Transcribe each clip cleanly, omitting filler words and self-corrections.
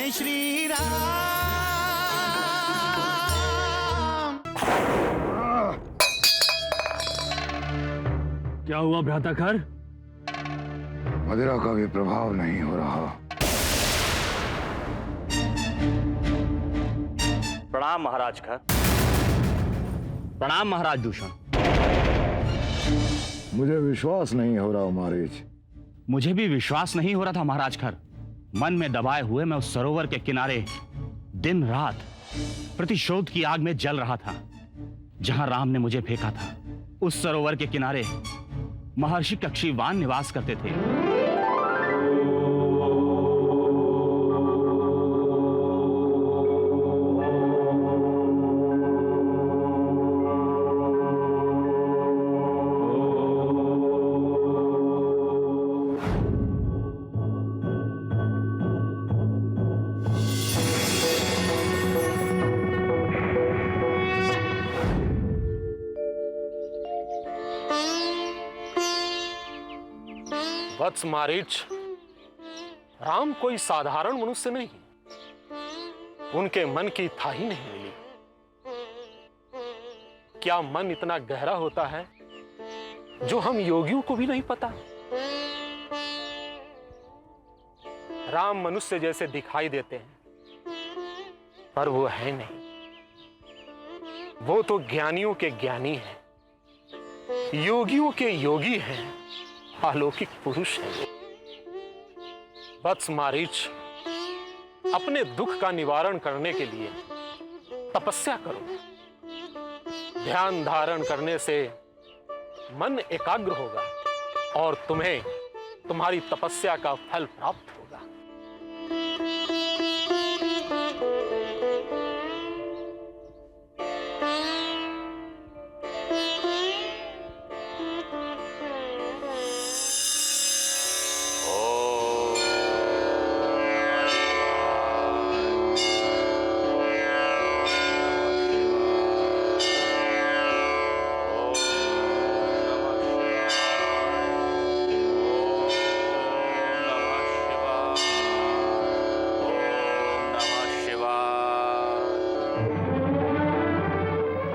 जय श्री राम। क्या हुआ भ्राताकर? मदिरा का भी प्रभाव नहीं हो रहा। प्रणाम महाराज खर। प्रणाम महाराज दूषण। मुझे विश्वास नहीं हो रहा मारीच। मुझे भी विश्वास नहीं हो रहा था महाराज खर। मन में दबाए हुए मैं उस सरोवर के किनारे दिन रात प्रतिशोध की आग में जल रहा था जहां राम ने मुझे फेंका था। उस सरोवर के किनारे महर्षि कक्षीवान निवास करते थे। वत्स मारीच, राम कोई साधारण मनुष्य नहीं। उनके मन की था ही नहीं मिली। क्या मन इतना गहरा होता है जो हम योगियों को भी नहीं पता। राम मनुष्य जैसे दिखाई देते हैं पर वो है नहीं। वो तो ज्ञानियों के ज्ञानी हैं, योगियों के योगी हैं, अलौकिक पुरुष है। वत्स मारीच, अपने दुख का निवारण करने के लिए तपस्या करो। ध्यान धारण करने से मन एकाग्र होगा और तुम्हें तुम्हारी तपस्या का फल प्राप्त होगा।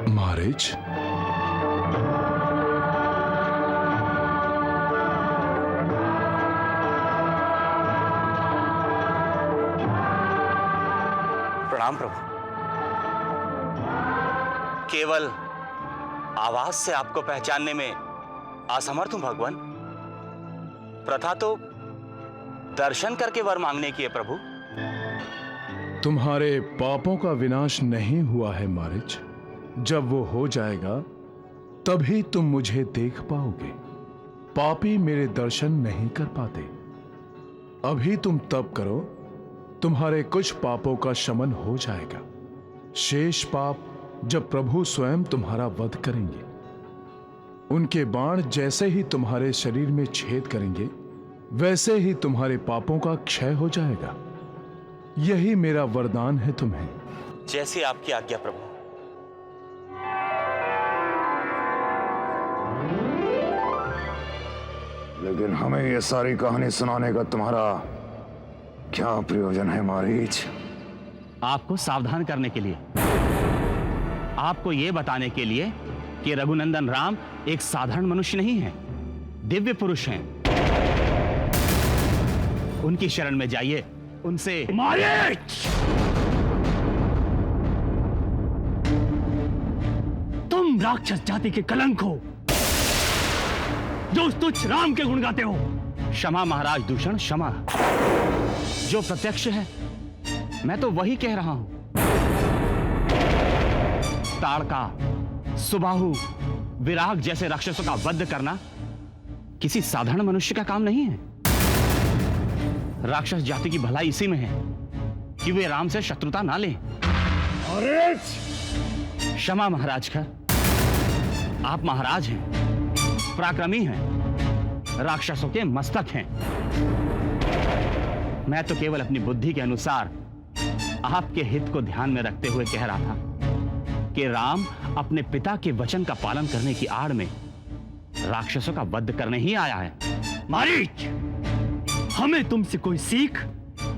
मारीच, प्रणाम प्रभु। केवल आवाज से आपको पहचानने में असमर्थ हूं भगवान। प्रथा तो दर्शन करके वर मांगने की है प्रभु। तुम्हारे पापों का विनाश नहीं हुआ है मारीच। जब वो हो जाएगा तभी तुम मुझे देख पाओगे। पापी मेरे दर्शन नहीं कर पाते। अभी तुम तप करो, तुम्हारे कुछ पापों का शमन हो जाएगा। शेष पाप जब प्रभु स्वयं तुम्हारा वध करेंगे, उनके बाण जैसे ही तुम्हारे शरीर में छेद करेंगे वैसे ही तुम्हारे पापों का क्षय हो जाएगा। यही मेरा वरदान है तुम्हें। जैसी आपकी आज्ञा प्रभु। लेकिन हमें ये सारी कहानी सुनाने का तुम्हारा क्या प्रयोजन है मारीच? आपको सावधान करने के लिए, आपको यह बताने के लिए कि रघुनंदन राम एक साधारण मनुष्य नहीं है, दिव्य पुरुष हैं। उनकी शरण में जाइए, उनसे मारीच! तुम राक्षस जाति के कलंक हो जो तुच्छ राम के गुण गाते हो। क्षमा महाराज दूषण, क्षमा। जो प्रत्यक्ष है मैं तो वही कह रहा हूं। ताड़का, सुबाहु, विराग जैसे राक्षसों का वध करना किसी साधारण मनुष्य का काम नहीं है। राक्षस जाति की भलाई इसी में है कि वे राम से शत्रुता ना लें। क्षमा महाराज का, आप महाराज हैं, पराक्रमी हैं, राक्षसों के मस्तक हैं। मैं तो केवल अपनी बुद्धि के अनुसार आपके हित को ध्यान में रखते हुए कह रहा था कि राम अपने पिता के वचन का पालन करने की आड़ में राक्षसों का वध करने ही आया है। मारीच, हमें तुमसे कोई सीख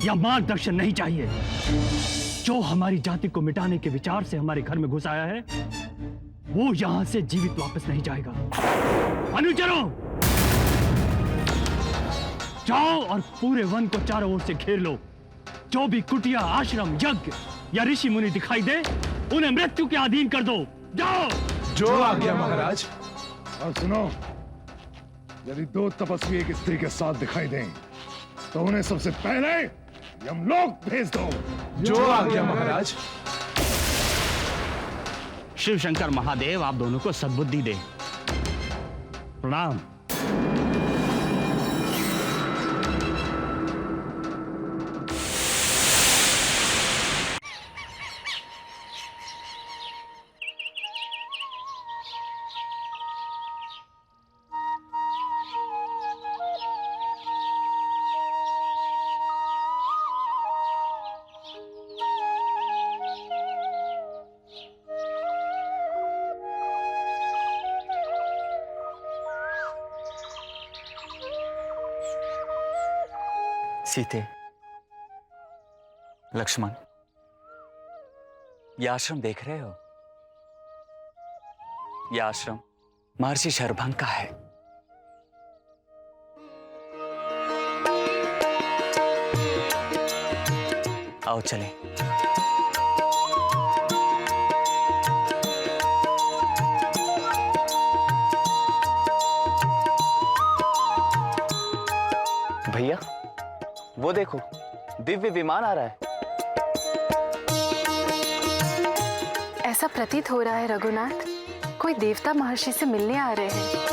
या मार्गदर्शन नहीं चाहिए। जो हमारी जाति को मिटाने के विचार से हमारे घर में घुस आया है, वो यहां से जीवित वापस नहीं जाएगा। अनुचरों, जाओ और पूरे वन को चारों ओर से घेर लो। जो भी कुटिया, आश्रम, यज्ञ या ऋषि मुनि दिखाई दे, उन्हें मृत्यु के अधीन कर दो। जाओ। जो आज्ञा महाराज। और सुनो, यदि दो तपस्वी एक स्त्री के साथ दिखाई दें तो उन्हें सबसे पहले यमलोक भेज दो। जो आज्ञा महाराज। शिव शंकर महादेव आप दोनों को सद्बुद्धि दे। प्रणाम। सीते, लक्ष्मण, यह आश्रम देख रहे हो? यह आश्रम महर्षि शरभंग का है। आओ चलें। भैया, वो देखो, दिव्य विमान आ रहा है। ऐसा प्रतीत हो रहा है रघुनाथ, कोई देवता महर्षि से मिलने आ रहे हैं।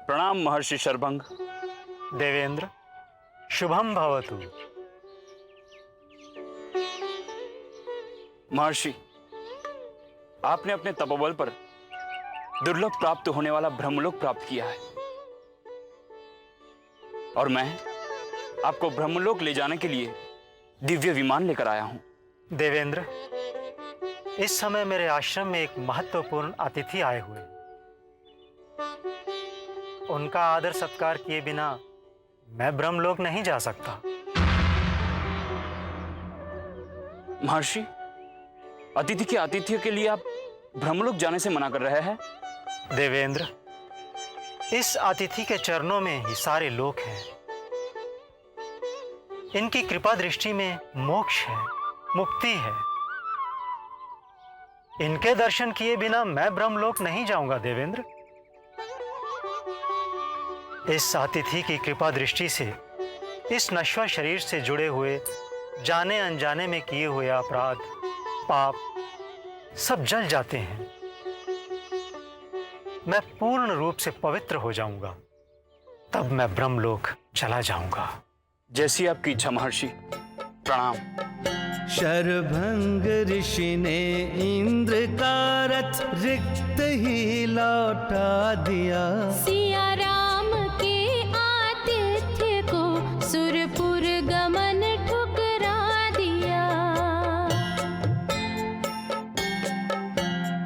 प्रणाम महर्षि शरभंग। देवेंद्र, शुभम भवतु। महर्षि, आपने अपने तपोबल पर दुर्लभ प्राप्त होने वाला ब्रह्मलोक प्राप्त किया है और मैं आपको ब्रह्मलोक ले जाने के लिए दिव्य विमान लेकर आया हूं। देवेंद्र, इस समय मेरे आश्रम में एक महत्वपूर्ण अतिथि आए हुए। उनका आदर सत्कार किए बिना मैं ब्रह्मलोक नहीं जा सकता। महर्षि, अतिथि के आतिथ्य के लिए आप ब्रह्मलोक जाने से मना कर रहे हैं? देवेंद्र, इस अतिथि के चरणों में ही सारे लोक हैं। इनकी कृपा दृष्टि में मोक्ष है, मुक्ति है। इनके दर्शन किए बिना मैं ब्रह्मलोक नहीं जाऊंगा देवेंद्र। इस अतिथि की कृपा दृष्टि से इस नश्वर शरीर से जुड़े हुए जाने अनजाने में किए हुए अपराध, पाप सब जल जाते हैं। मैं पूर्ण रूप से पवित्र हो जाऊंगा, तब मैं ब्रह्मलोक चला जाऊंगा। जैसी आपकी इच्छा महर्षि। प्रणाम। शरभंग ऋषि ने इंद्र का रथ रिक्त ही लौटा दिया। सिया राम के आतिथ्य को सुरपुर गमन ठुकरा दिया।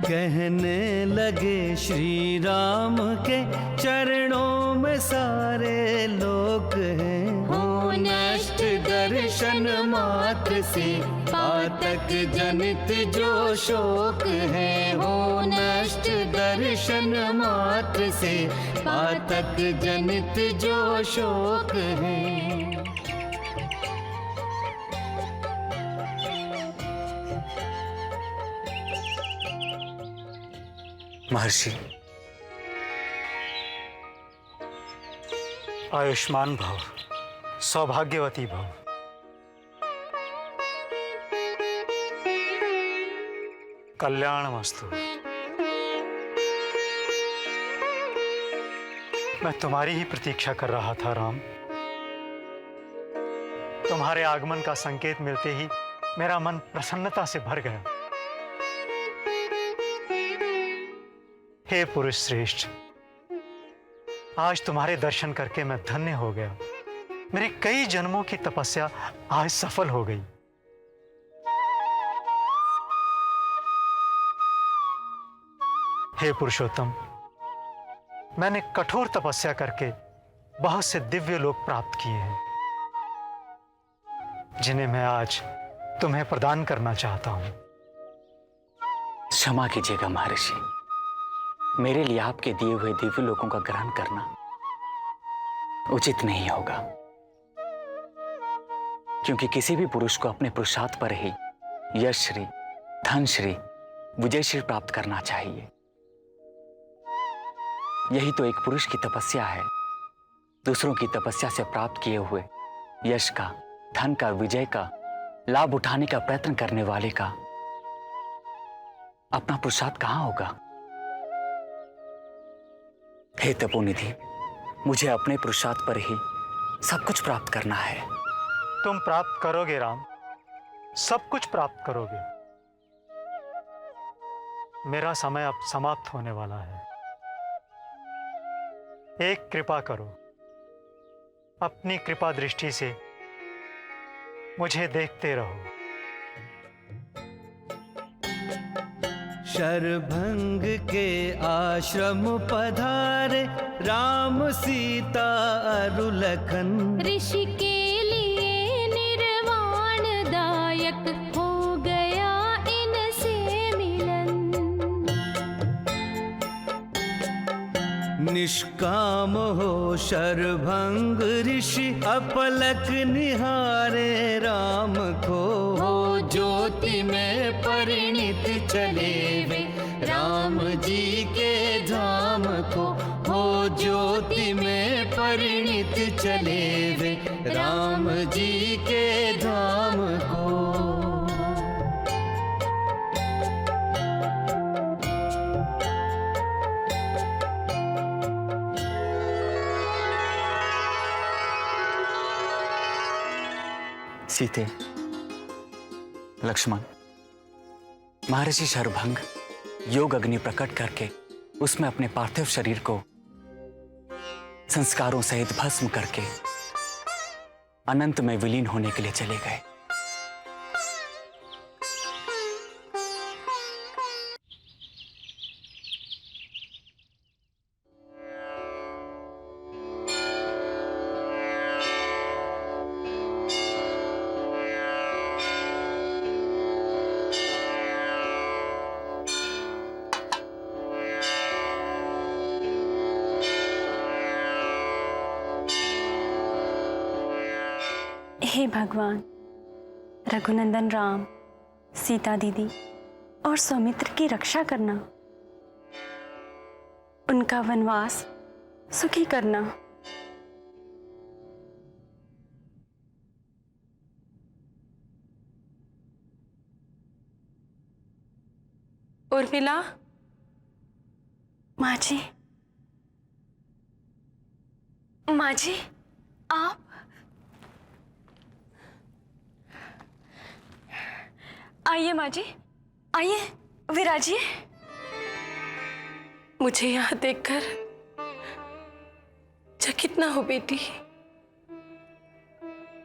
कहने लगे श्री राम के चरणों में सारे लोक हैं, हो नष्ट दर्शन मात्र से पातक जनित जो शोक है हो नष्ट। दर्शन मात्र से पातक जनित जो शोक है। महर्षि, आयुष्मान भव, सौभाग्यवती भव। कल्याणमस्तु। मैं तुम्हारी ही प्रतीक्षा कर रहा था राम। तुम्हारे आगमन का संकेत मिलते ही मेरा मन प्रसन्नता से भर गया। हे पुरुष श्रेष्ठ, आज तुम्हारे दर्शन करके मैं धन्य हो गया। मेरी कई जन्मों की तपस्या आज सफल हो गई। हे पुरुषोत्तम, मैंने कठोर तपस्या करके बहुत से दिव्य लोक प्राप्त किए हैं, जिन्हें मैं आज तुम्हें प्रदान करना चाहता हूं। क्षमा कीजिएगा महर्षि, मेरे लिए आपके दिए हुए दिव्य लोकों का ग्रहण करना उचित नहीं होगा, क्योंकि किसी भी पुरुष को अपने पुरुषार्थ पर ही यश श्री, धन श्री, विजय श्री प्राप्त करना चाहिए। यही तो एक पुरुष की तपस्या है। दूसरों की तपस्या से प्राप्त किए हुए यश का, धन का, विजय का लाभ उठाने का प्रयत्न करने वाले का अपना पुरुषार्थ कहां होगा? हे तपोनिधि, मुझे अपने पुरुषार्थ पर ही सब कुछ प्राप्त करना है। तुम प्राप्त करोगे राम, सब कुछ प्राप्त करोगे। मेरा समय अब समाप्त होने वाला है। एक कृपा करो, अपनी कृपा दृष्टि से मुझे देखते रहो। शरभंग के आश्रम पधारे राम सीता अरु लखन। ऋषि के लिए निर्वाण दायक हो गया इनसे मिलन। निष्काम हो शरभंग ऋषि अपलक निहारे राम को। हो ज्योति में परिणित चले वे राम जी के धाम को। हो ज्योति में परिणित चले वे राम जी के धाम को। सीते, लक्ष्मण, महर्षि शरभंग योग अग्नि प्रकट करके उसमें अपने पार्थिव शरीर को संस्कारों सहित भस्म करके अनंत में विलीन होने के लिए चले गए। हे भगवान, रघुनंदन राम, सीता दीदी और सौमित्र की रक्षा करना, उनका वनवास सुखी करना। उर्मिला, माँ जी, माँ जी, आप आइए माँ जी, आइए, विराजिए। मुझे यहाँ देखकर चकित ना हो बेटी।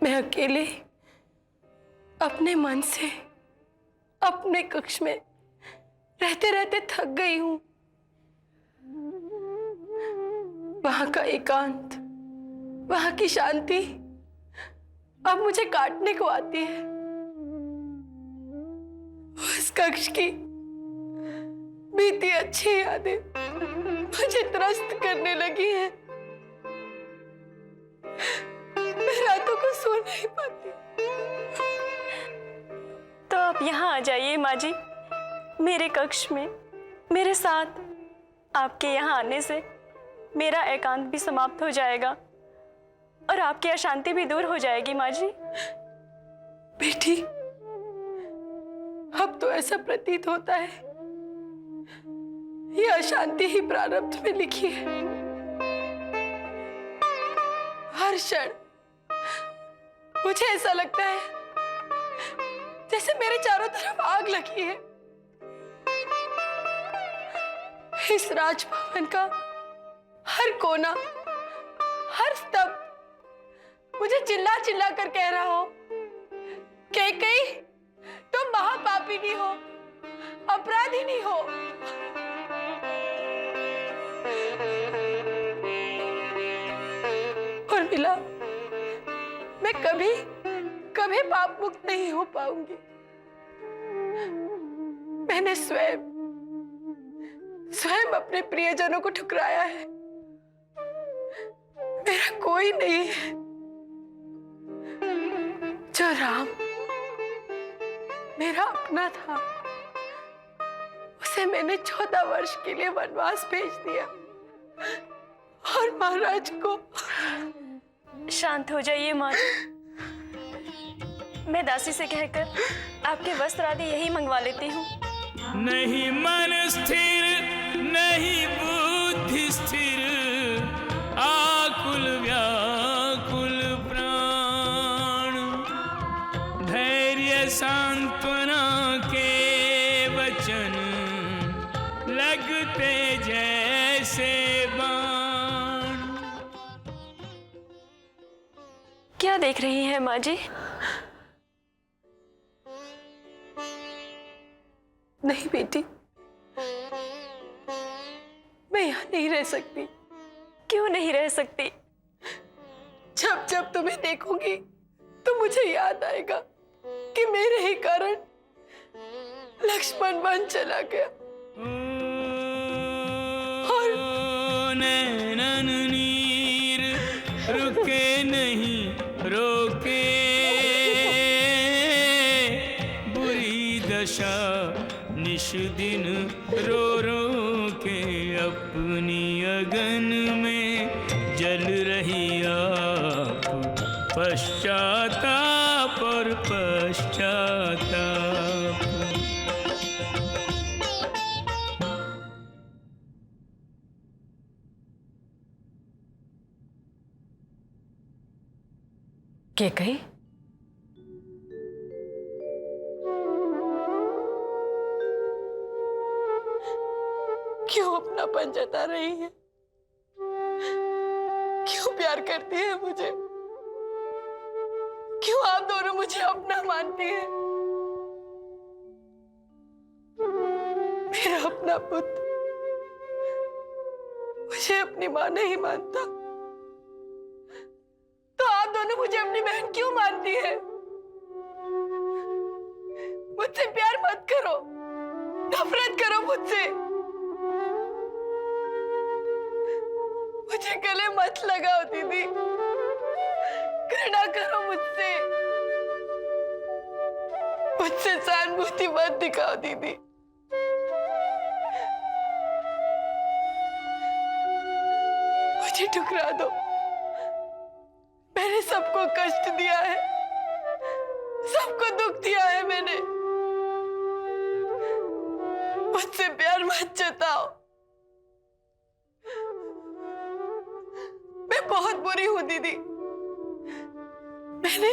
मैं अकेले अपने मन से अपने कक्ष में रहते रहते थक गई हूं। वहां का एकांत, वहां की शांति अब मुझे काटने को आती है। उस कक्ष की बीती अच्छी यादें मुझे त्रस्त करने लगी हैं। मैं रातों को सो नहीं पाती। तो आप यहाँ आ जाइए माँ जी, मेरे कक्ष में मेरे साथ। आपके यहाँ आने से मेरा एकांत भी समाप्त हो जाएगा और आपकी अशांति भी दूर हो जाएगी माँ जी। बेटी, अब तो ऐसा प्रतीत होता है ये अशांति ही प्रारब्ध में लिखी है। हर क्षण मुझे ऐसा लगता है जैसे मेरे चारों तरफ आग लगी है। इस राजभवन का हर कोना, हर स्तंभ मुझे चिल्ला चिल्ला कर कह रहा हो, कैकेयी तुम महापापिनी हो, अपराधिनी हो। उर्मिला, मैं कभी कभी पाप मुक्त नहीं हो पाऊंगी। मैंने स्वयं अपने प्रियजनों को ठुकराया है। मेरा कोई नहीं है। जो राम मेरा अपना था, उसे मैंने 14 वर्ष के लिए वनवास भेज दिया और महाराज को। शांत हो जाइए माँ जी, मैं दासी से कहकर आपके वस्त्र आदि यही मंगवा लेती हूँ। नहीं मन स्थिर, नहीं बुद्धि स्थिर, आकुल व्याकुल प्राण, धैर्य सांत्वना के वचन लगते जैसे बाण। क्या देख रही हैं माँ जी? नहीं बेटी, मैं यहाँ नहीं रह सकती। क्यों नहीं रह सकती? जब जब तुम्हें देखूंगी तो मुझे याद आएगा कि मेरे ही कारण लक्ष्मण वन चला गया और नैनन नीर रुके नहीं रोके, बुरी दशा निश दिन रो रो के अपनी अगन में जल रही आप, पश्चाताप और पश्चाताप। कैकेयी, क्यों अपनापन जता रही है? क्यों प्यार करती है मुझे? क्यों आप दोनों मुझे अपना मानती हैं? मेरा अपना पुत्र मुझे अपनी मां नहीं मानता, तो आप दोनों मुझे अपनी बहन क्यों मानती है? मुझसे प्यार मत करो, नफरत करो मुझसे। मुझे गले मत लगाओ दीदी, घृणा करो मुझसे। मुझसे सहानुभूति मत दिखाओ दीदी। मुझे ठुकरा दो। मैंने सबको कष्ट दिया है, सबको दुख दिया है मैंने। मुझसे प्यार मत जताओ। मैं बहुत बुरी हूं दीदी। मैंने